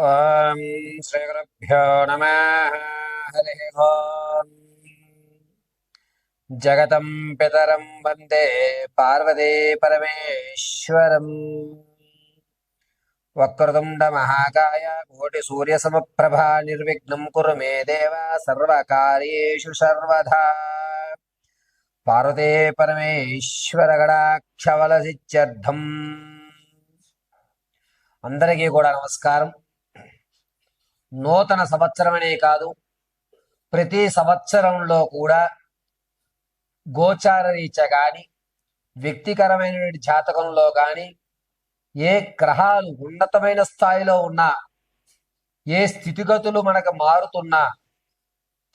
ఓం శ్రీ గురుభ్యో నమః. హరి ఓం. జగతం పితరం వందే పార్వతీ పరమేశ్వరం. వక్రతుండ మహాకాయ కోటి సూర్య సమప్రభా నిర్విఘ్నం కురు మే దేవ సర్వకార్యేషు సర్వదా. పార్వతీ పరమేశ్వర గణాక్షవలసిత్యర్థం. అందరికీ కూడా నమస్కారం. నూతన సంవత్సరమనే కాదు, ప్రతి సంవత్సరంలో కూడా గోచార రీత్యా కానీ, వ్యక్తికరమైనటువంటి జాతకంలో కానీ, ఏ గ్రహాలు ఉన్నతమైన స్థాయిలో ఉన్నా, ఏ స్థితిగతులు మనకు మారుతున్నా,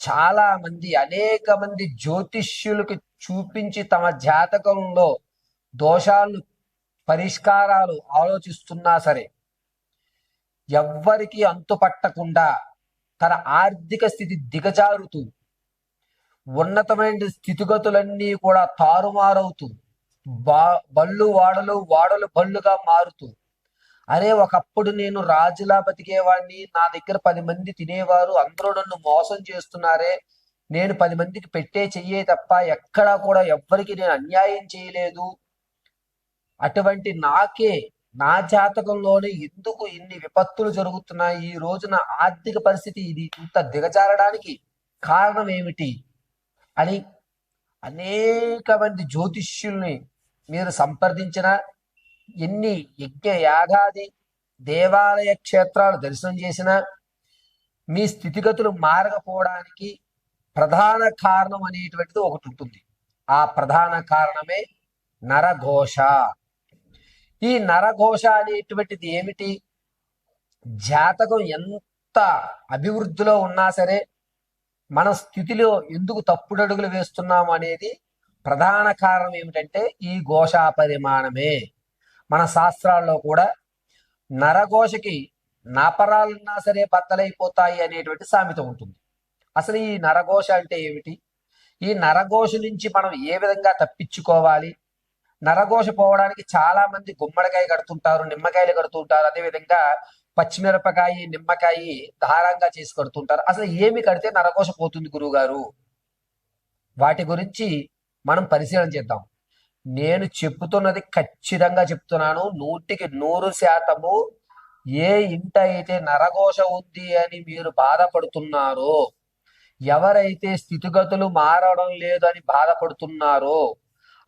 చాలా మంది అనేక మంది జ్యోతిష్యులకు చూపించి తమ జాతకంలో దోషాలు పరిష్కారాలు ఆలోచిస్తున్నా సరే ఎవ్వరికి అంతుపట్టకుండా తన ఆర్థిక స్థితి దిగజారుతూ ఉన్నతమైన స్థితిగతులన్నీ కూడా తారుమారవుతూ బళ్ళు వాడలు వాడలు బళ్ళుగా మారుతూ, అరే ఒకప్పుడు నేను రాజులా బతికేవాడిని, నా దగ్గర 10 మంది తినేవారు, అందరూ నన్ను మోసం చేస్తున్నారే, నేను 10 మందికి పెట్టే చెయ్యే తప్ప ఎక్కడా కూడా ఎవ్వరికి నేను అన్యాయం చేయలేదు, అటువంటి నాకే నా జాతకంలోనే ఎందుకు ఇన్ని విపత్తులు జరుగుతున్నాయి, ఈ రోజున ఆర్థిక పరిస్థితి ఇది ఇంత దిగజారడానికి కారణం ఏమిటి అని అనేక మంది జ్యోతిష్యుల్ని మీరు సంప్రదించిన, ఎన్ని యజ్ఞ యాగాది దేవాలయ క్షేత్రాలు దర్శనం చేసినా మీ స్థితిగతులు మారకపోవడానికి ప్రధాన కారణం అనేటువంటిది ఒకటి ఉంటుంది. ఆ ప్రధాన కారణమే నరఘోష. ఈ నరఘోష అనేటువంటిది ఏమిటి? జాతకం ఎంత అభివృద్ధిలో ఉన్నా సరే మన స్థితిలో ఎందుకు తప్పుడడుగులు వేస్తున్నాము అనేది ప్రధాన కారణం ఏమిటంటే ఈ ఘోషా పరిమాణమే. మన శాస్త్రాల్లో కూడా నరఘోషకి నాపరాలున్నా సరే బద్దలైపోతాయి అనేటువంటి సామెత ఉంటుంది. అసలు ఈ నరఘోష అంటే ఏమిటి? ఈ నరఘోష నుంచి మనం ఏ విధంగా తప్పించుకోవాలి? నరఘోష పోవడానికి చాలా మంది గుమ్మడికాయ కడుతుంటారు, నిమ్మకాయలు కడుతుంటారు, అదేవిధంగా పచ్చిమిరపకాయ నిమ్మకాయ దారంగా చేసి కడుతుంటారు. అసలు ఏమి కడితే నరఘోష పోతుంది గురువుగారు? వాటి గురించి మనం పరిశీలన చేద్దాం. నేను చెప్తున్నది ఖచ్చితంగా చెప్తున్నాను, 100% ఏ ఇంట అయితే నరఘోష ఉంది అని మీరు బాధపడుతున్నారో, ఎవరైతే స్థితిగతులు మారడం లేదు అని బాధపడుతున్నారో,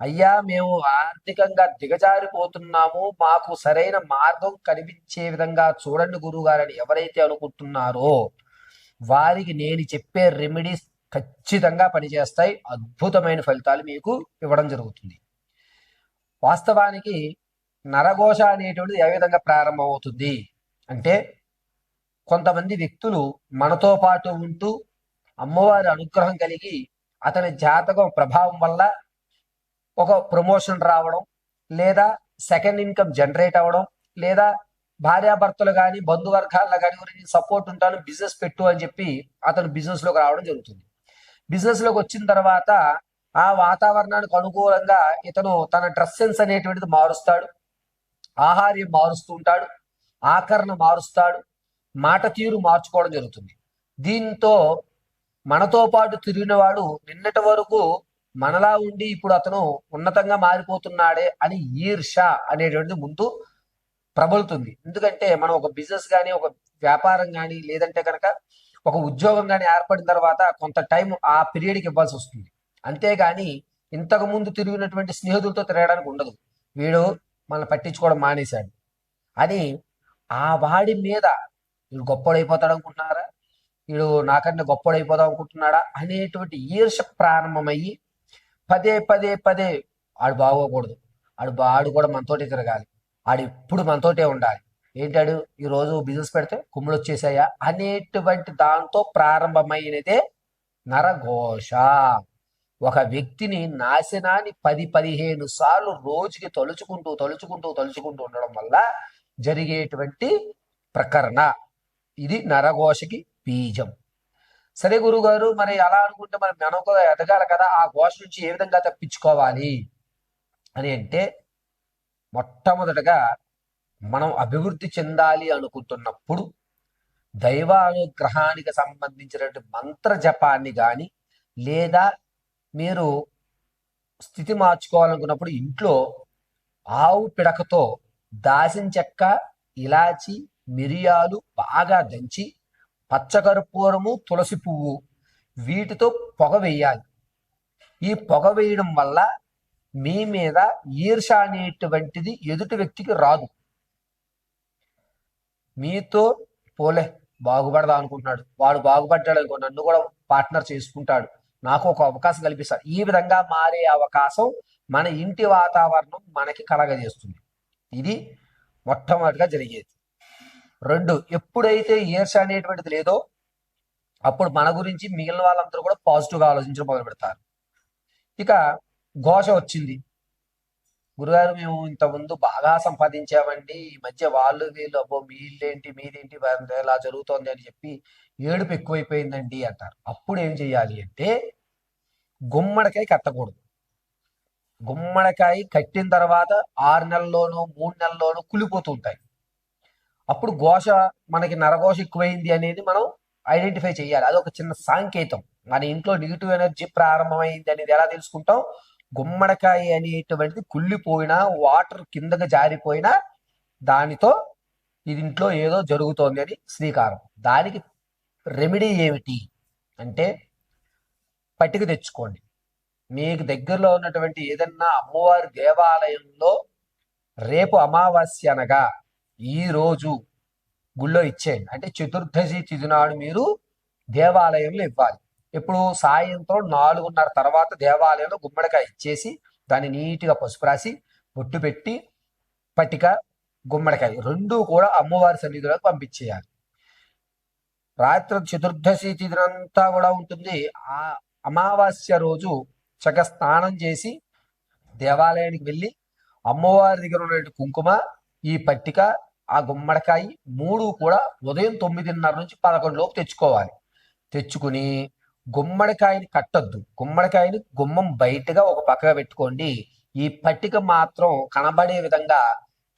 అయ్యా మేము ఆర్థికంగా దిగజారిపోతున్నాము, మాకు సరైన మార్గం కనిపించే విధంగా చూడండి గురువుగారని ఎవరైతే అనుకుంటున్నారో వారికి నేను చెప్పే రెమెడీస్ ఖచ్చితంగా పనిచేస్తాయి. అద్భుతమైన ఫలితాలు మీకు ఇవ్వడం జరుగుతుంది. వాస్తవానికి నరఘోష అనేటువంటిది ఏ విధంగా ప్రారంభమవుతుంది అంటే, కొంతమంది వ్యక్తులు మనతో పాటు ఉంటూ అమ్మవారి అనుగ్రహం కలిగి అతని జాతకం ప్రభావం వల్ల ఒక ప్రమోషన్ రావడం, లేదా సెకండ్ ఇన్కమ్ జనరేట్ అవ్వడం, లేదా భార్యాభర్తలు కానీ బంధువర్గాల్లో కానీ గురించి సపోర్ట్ ఉంటాను బిజినెస్ పెట్టు అని చెప్పి అతను బిజినెస్ లోకి రావడం జరుగుతుంది. బిజినెస్ లోకి వచ్చిన తర్వాత ఆ వాతావరణానికి అనుకూలంగా ఇతను తన డ్రెస్ సెన్స్ అనేటువంటిది మారుస్తాడు, ఆహార్యం మారుస్తూ ఉంటాడు, ఆకరణ మారుస్తాడు, మాట తీరు మార్చుకోవడం జరుగుతుంది. దీంతో మనతో పాటు తిరిగిన వాడు నిన్నటి వరకు మనలా ఉండి ఇప్పుడు అతను ఉన్నతంగా మారిపోతున్నాడే అని ఈర్ష అనేటువంటిది ముందు ప్రబలుతుంది. ఎందుకంటే మనం ఒక బిజినెస్ కానీ, ఒక వ్యాపారం కానీ, లేదంటే కనుక ఒక ఉద్యోగం కానీ ఏర్పడిన తర్వాత కొంత టైం ఆ పీరియడ్కి ఇవ్వాల్సి వస్తుంది. అంతేగాని ఇంతకు ముందు తిరిగినటువంటి స్నేహితులతో తిరగడానికి ఉండదు. వీడు మనల్ని పట్టించుకోవడం మానేశాడు అని ఆ వాడి మీద వీడు గొప్పడైపోతాడు అనుకుంటున్నారా, వీడు నాకన్నా గొప్పడైపోదాం అనుకుంటున్నాడా అనేటువంటి ఈర్ష ప్రారంభమయ్యి పదే పదే పదే ఆడు బాగోకూడదు, ఆడు కూడా మనతోటే తిరగాలి, ఆడు ఇప్పుడు మనతోటే ఉండాలి, ఏంటాడు ఈరోజు బిజినెస్ పెడితే కుమ్ములు వచ్చేసాయా అనేటువంటి దాంతో ప్రారంభమైనదే నరఘోష. ఒక వ్యక్తిని నాశనాన్ని 10-15 సార్లు రోజుకి తలుచుకుంటూ తలుచుకుంటూ తలుచుకుంటూ ఉండడం వల్ల జరిగేటువంటి ప్రకరణ ఇది నరఘోషకి బీజం. సరే గురుగారు, మరి అలా అనుకుంటే మనం కూడా ఎదగాలి కదా, ఆ ఘోష నుంచి ఏ విధంగా తప్పించుకోవాలి అని అంటే, మొట్టమొదటగా మనం అభివృద్ధి చెందాలి అనుకుంటున్నప్పుడు దైవానుగ్రహానికి సంబంధించినటువంటి మంత్ర జపాన్ని కానీ, లేదా మీరు స్థితి మార్చుకోవాలనుకున్నప్పుడు ఇంట్లో ఆవు పిడకతో దాసిన చెక్క, ఇలాచి, మిరియాలు బాగా దంచి పచ్చకర్పూరము, తులసి పువ్వు వీటితో పొగ వేయాలి. ఈ పొగ వేయడం వల్ల మీ మీద ఈర్ష అనేటువంటిది ఎదుటి వ్యక్తికి రాదు. మీతో పోలే బాగుపడదా అనుకుంటున్నాడు, వాడు బాగుపడ్డాడు అనుకో, నన్ను కూడా పార్ట్నర్ చేసుకుంటాడు, నాకు ఒక అవకాశం కల్పిస్తాడు, ఈ విధంగా మారే అవకాశం మన ఇంటి వాతావరణం మనకి కలగజేస్తుంది. ఇది మొట్టమొదటిగా జరిగేది. రెండు, ఎప్పుడైతే ఈర్ష అనేటువంటిది లేదో అప్పుడు మన గురించి మిగిలిన వాళ్ళందరూ కూడా పాజిటివ్గా ఆలోచించడం మొదలు పెడతారు. ఇక ఘోష వచ్చింది, గురుగారు మేము ఇంతకుముందు బాగా సంపాదించామండి, ఈ మధ్య వాళ్ళు వీళ్ళు అబ్బో మీ ఇల్లేంటి మీదేంటి ఇలా జరుగుతోంది అని చెప్పి ఏడుపు ఎక్కువైపోయిందండి అంటారు. అప్పుడు ఏం చెయ్యాలి అంటే గుమ్మడికాయ కట్టకూడదు. గుమ్మడికాయ కట్టిన తర్వాత 6 నెలల్లోనూ 3 నెలల్లోనూ కులిపోతూ ఉంటాయి. అప్పుడు ఘోష మనకి నరఘోష ఎక్కువైంది అనేది మనం ఐడెంటిఫై చేయాలి. అదొక చిన్న సాంకేతం. మన ఇంట్లో నెగిటివ్ ఎనర్జీ ప్రారంభమైంది అనేది ఎలా తెలుసుకుంటాం? గుమ్మడికాయ అనేటువంటిది కుళ్ళిపోయినా, వాటర్ కిందకి జారిపోయినా దానితో ఇది ఇంట్లో ఏదో జరుగుతోంది అని శ్రీకారం. దానికి రెమెడీ ఏమిటి అంటే పట్టిక తెచ్చుకోండి. మీకు దగ్గరలో ఉన్నటువంటి ఏదన్నా అమ్మవారి దేవాలయంలో రేపు అమావాస్య అనగా ఈ రోజు గుళ్ళో ఇచ్చేయండి. అంటే చతుర్దశి తిథి నాడు మీరు దేవాలయంలో ఇవ్వాలి. ఇప్పుడు సాయంత్రం 4:30 తర్వాత దేవాలయంలో గుమ్మడికాయ ఇచ్చేసి దాన్ని నీట్గా పసుపు రాసి బొట్టు పెట్టి పట్టిక గుమ్మడికాయ రెండూ కూడా అమ్మవారి సన్నిధిలోకి పంపించేయాలి. రాత్రి చతుర్దశి తిథినంతా కూడా ఉంటుంది. ఆ అమావాస్య రోజు చక్కగా స్నానం చేసి దేవాలయానికి వెళ్ళి అమ్మవారి దగ్గర ఉన్న కుంకుమ, ఈ పట్టిక, ఆ గుమ్మడికాయ 3 కూడా ఉదయం 9:30 నుంచి 11 లోపు తెచ్చుకోవాలి. తెచ్చుకుని గుమ్మడికాయని కట్టొద్దు. గుమ్మడికాయని గుమ్మం బయటగా ఒక పక్కగా పెట్టుకోండి. ఈ పట్టిక మాత్రం కనబడే విధంగా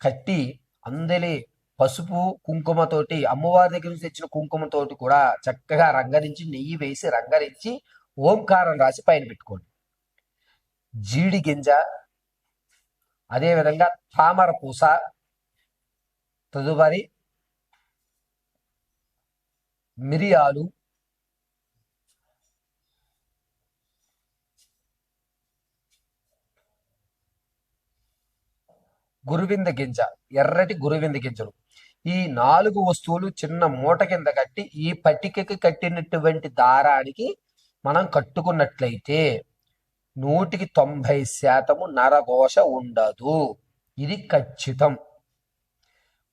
కట్టి అందలి పసుపు కుంకుమతోటి, అమ్మవారి దగ్గర నుంచి తెచ్చిన కుంకుమతోటి కూడా చక్కగా రంగరించి, నెయ్యి వేసి రంగరించి ఓంకారం రాసి పైన పెట్టుకోండి. జీడి గింజ, అదేవిధంగా తామర పూస, తదుపరి మిరియాలు, గురువింద గింజ, ఎర్రటి గురువింద గింజలు, ఈ 4 వస్తువులు చిన్న మూట కింద కట్టి ఈ పట్టికకి కట్టినటువంటి దారానికి మనం కట్టుకున్నట్లయితే 190% నరఘోష ఉండదు. ఇది ఖచ్చితం.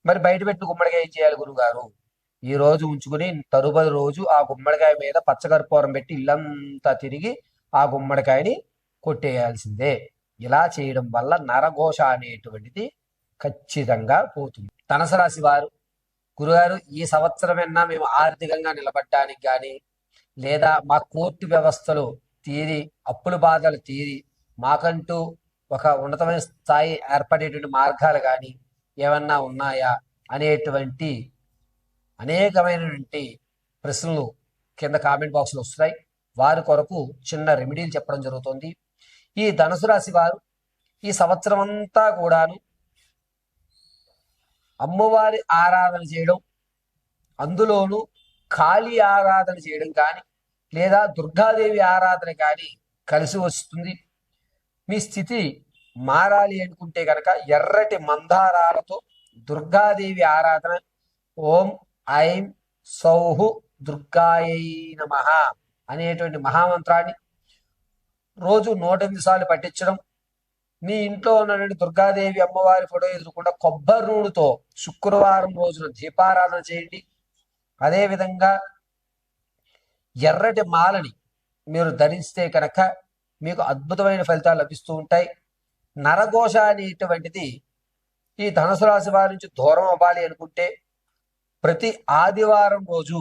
మరి బయట పెట్టి గుమ్మడికాయ ఏం చేయాలి గురుగారు? ఈ రోజు ఉంచుకుని తరువాతి రోజు ఆ గుమ్మడికాయ మీద పచ్చకర్పూరం పెట్టి ఇల్లంతా తిరిగి ఆ గుమ్మడికాయని కొట్టేయాల్సిందే. ఇలా చేయడం వల్ల నరఘోష అనేటువంటిది ఖచ్చితంగా పోతుంది. ధనుసు రాశి వారు, గురుగారు ఈ సంవత్సరమైనా మేము ఆర్థికంగా నిలబడడానికి కానీ, లేదా మా కోర్టు వ్యవస్థలు తీరి, అప్పుల బాధలు తీరి, మాకంటూ ఒక ఉన్నతమైన స్థాయి ఏర్పడేటువంటి మార్గాలు కానీ ఏమన్నా ఉన్నాయా అనేటువంటి అనేకమైనటువంటి ప్రశ్నలు కింద కామెంట్ బాక్స్లో వస్తున్నాయి. వారి కొరకు చిన్న రెమెడీలు చెప్పడం జరుగుతుంది. ఈ ధనుసు రాశి వారు ఈ సంవత్సరం అంతా కూడాను అమ్మవారి ఆరాధన చేయడం, అందులోనూ కాళీ ఆరాధన చేయడం కానీ, లేదా దుర్గాదేవి ఆరాధన కానీ కలిసి వస్తుంది. మీ స్థితి మారాలి అనుకుంటే కనుక ఎర్రటి మందారాలతో దుర్గాదేవి ఆరాధన, ఓం ఐం సౌహు దుర్గాయై నమః అనేటువంటి మహామంత్రాన్ని రోజు 108 సార్లు పఠించడం. మీ ఇంట్లో ఉన్నటువంటి దుర్గాదేవి అమ్మవారి ఫోటో ఎదురుకుండా కొబ్బరి నూనెతో శుక్రవారం రోజున దీపారాధన చేయండి. అదేవిధంగా ఎర్రటి మాలని మీరు ధరిస్తే కనుక మీకు అద్భుతమైన ఫలితాలు లభిస్తూ ఉంటాయి. నరఘోష అనేటువంటిది ఈ ధనుసు రాశి వారి నుంచి దూరం అవ్వాలి అనుకుంటే ప్రతి ఆదివారం రోజు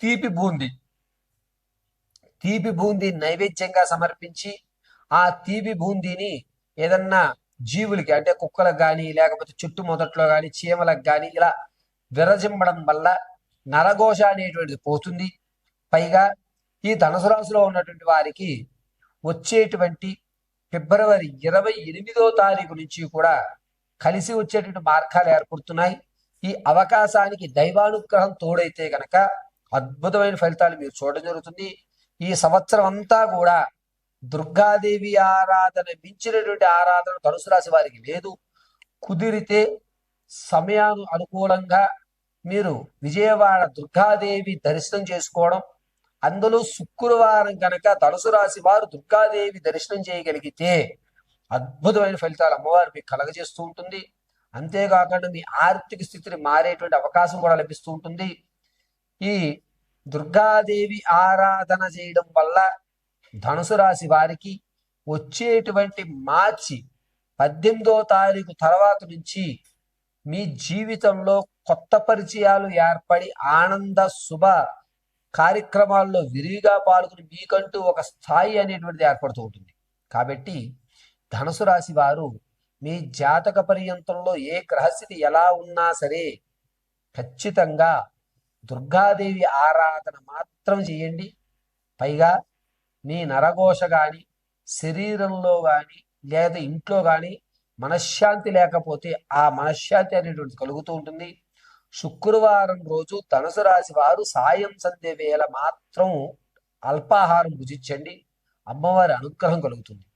తీపి బూందీ నైవేద్యంగా సమర్పించి ఆ తీపి బూందీని ఏదన్నా జీవులకి, అంటే కుక్కలకు కానీ, లేకపోతే చుట్టు మొదట్లో కానీ, చీమలకు కానీ ఇలా విరజిమ్మడం వల్ల నరఘోష అనేటువంటిది పోతుంది. పైగా ఈ ధనుసు రాశిలో ఉన్నటువంటి వారికి వచ్చేటువంటి ఫిబ్రవరి 28వ తారీఖు నుంచి కూడా కలిసి వచ్చేటువంటి మార్గాలు ఏర్పడుతున్నాయి. ఈ అవకాశానికి దైవానుగ్రహం తోడైతే గనక అద్భుతమైన ఫలితాలు మీరు చూడడం జరుగుతుంది. ఈ సంవత్సరం అంతా కూడా దుర్గాదేవి ఆరాధన మించినటువంటి ఆరాధన ధనుసు రాశి వారికి లేదు. కుదిరితే సమయాను అనుకూలంగా మీరు విజయవాడ దుర్గాదేవి దర్శనం చేసుకోవడం, అందులో శుక్రవారం కనుక ధనుసు రాశి వారు దుర్గాదేవి దర్శనం చేయగలిగితే అద్భుతమైన ఫలితాలు అమ్మవారు మీకు కలగజేస్తూ ఉంటుంది. అంతేకాకుండా మీ ఆర్థిక స్థితిని మారేటువంటి అవకాశం కూడా లభిస్తూ ఉంటుంది. ఈ దుర్గాదేవి ఆరాధన చేయడం వల్ల ధనుసు రాశి వారికి వచ్చేటువంటి మార్చి 18వ తారీఖు తర్వాత నుంచి మీ జీవితంలో కొత్త పరిచయాలు ఏర్పడి ఆనంద శుభ కార్యక్రమాల్లో విరివిగా పాల్గొని మీకంటూ ఒక స్థాయి అనేటువంటిది ఏర్పడుతూ ఉంటుంది. కాబట్టి ధనుసు రాశి వారు మీ జాతక పర్యంతంలో ఏ గ్రహస్థితి ఎలా ఉన్నా సరే ఖచ్చితంగా దుర్గాదేవి ఆరాధన మాత్రం చేయండి. పైగా మీ నరఘోష కానీ శరీరంలో కానీ లేదా ఇంట్లో కానీ మనశ్శాంతి లేకపోతే ఆ మనశ్శాంతి అనేటువంటిది కలుగుతూ ఉంటుంది. శుక్రవారం రోజు ధనుసు రాశి వారు సాయం సంధ్య వేళ మాత్రం అల్పాహారం భుజించండి. అమ్మవారి అనుగ్రహం కలుగుతుంది.